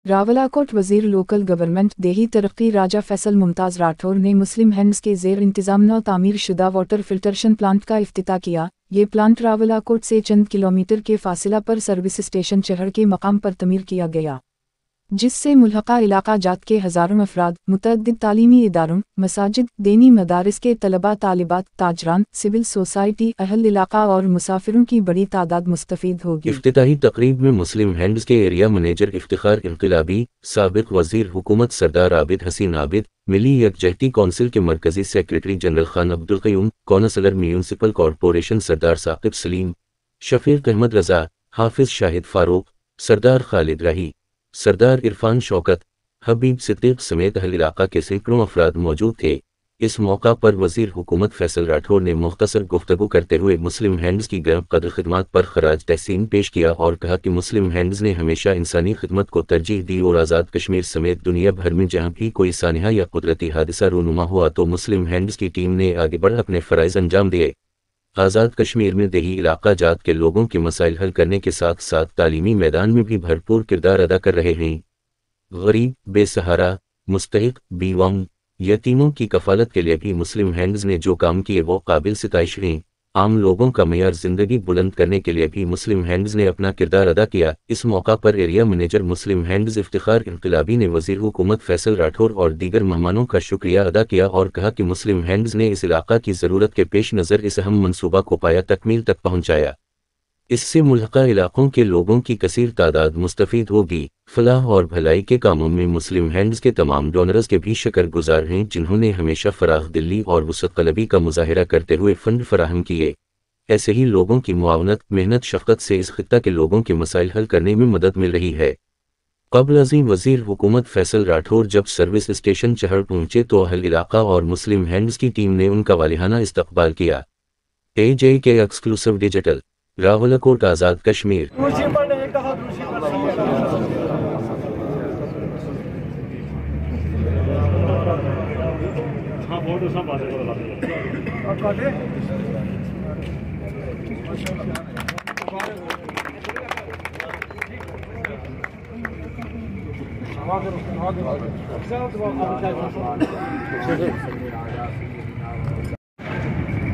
रावलाकोट वज़ीर local government देही तरक्की राजा फैसल मुमताज़ राठौर ने मुस्लिम हैंड्स के ज़ेर इंतज़ाम नौ तामीर शुदा वाटर फिल्ट्रेशन प्लांट का इफ्तिताह किया। ये प्लांट रावलाकोट से चंद किलोमीटर के फासिला पर सर्विस स्टेशन चहड़ के मकाम पर तमीर किया गया, जिससे मुल्हका इलाका जात के हज़ारों अफराद, मुतअद्दिद तालीमी इदारों, मसाजिद, दीनी मदारिस के तलबा तालिबात, ताजरान, सिविल सोसाइटी, अहल इलाका और मुसाफिरों की बड़ी तादाद मुस्तफ़ीद होगी। इफ्तिताही तकरीब में मुस्लिम हैंड्स के एरिया मैनेजर इफ्तिखार इनकलाबी, साबिक वज़ीर हुकूमत सरदार आबिद हसीन आबिद, मिली यकजहती कौंसिल के मरकज़ी secretary general Khan Abdul Qayyum, councillor municipal corporation Sardar Saqib Salim, Shafiq Ahmed Raza, Hafiz Shahid Farooq, सरदार खालिद राही, सरदार इरफान शौकत, हबीब सिद्दीक़ समेत अहल इलाका के सैकड़ों अफराद मौजूद थे। इस मौका पर वज़ीर हुकूमत फैसल राठौर ने मुख्तसर गुफ्तगू करते हुए मुस्लिम हैंड्स की गर्म कदर खिदमत पर खराज तहसीन पेश किया और कहा कि मुस्लिम हैंड्स ने हमेशा इंसानी खिदमत को तरजीह दी और आज़ाद कश्मीर समेत दुनिया भर में जहाँ भी कोई सानिहा या कुदरती हादसा रूनुमा हुआ तो मुस्लिम हैंड्स की टीम ने आगे बढ़ अपने फ़राइज़ अंजाम दिए। आज़ाद कश्मीर में देही इलाका जात के लोगों के मसाइल हल करने के साथ साथ तालीमी मैदान में भी भरपूर किरदार अदा कर रहे हैं। गरीब, बेसहारा, मुस्तहिक, बीवाओं, यतीमों की कफालत के लिए भी मुस्लिम हैंड्स ने जो काम किए वो काबिल सिताइश हैं। आम लोगों का मयार ज़िंदगी बुलंद करने के लिए भी मुस्लिम हैंड्स ने अपना किरदार अदा किया। इस मौका पर एरिया मैनेजर मुस्लिम हैंड्स इफ्तिखार इनकलाबी ने वज़ीर हुकूमत फैसल राठौर और दीगर मेहमानों का शुक्रिया अदा किया और कहा कि मुस्लिम हैंड्स ने इस इलाका की ज़रूरत के पेश नज़र इस अहम मनसूबा को पाया तकमील तक पहुँचाया। इससे मुल्हका इलाकों के लोगों की कसीर तादाद मुस्तफ़ीद होगी। फलाह और भलाई के कामों में मुस्लिम हैंड्स के तमाम डोनर्स के भी शुक्रगुजार हैं, जिन्होंने हमेशा फराख दिली और वुसअत क़ल्बी का मुज़ाहिरा करते हुए फ़ंड फराहम किए। ऐसे ही लोगों की मुआवनत, मेहनत, शफ़क़त से इस ख़ित्ता के लोगों के मसाइल हल करने में मदद मिल रही है। क़ब्ल अज़ीम वज़ीर हुकूमत फैसल राठौर जब सर्विस स्टेशन चहड़ पहुँचे तो अहल इलाका और मुस्लिम हैंड्स की टीम ने उनका वालिहाना इस्तक़बाल किया। AJK exclusive digital, Rawalakot, Azad Kashmir.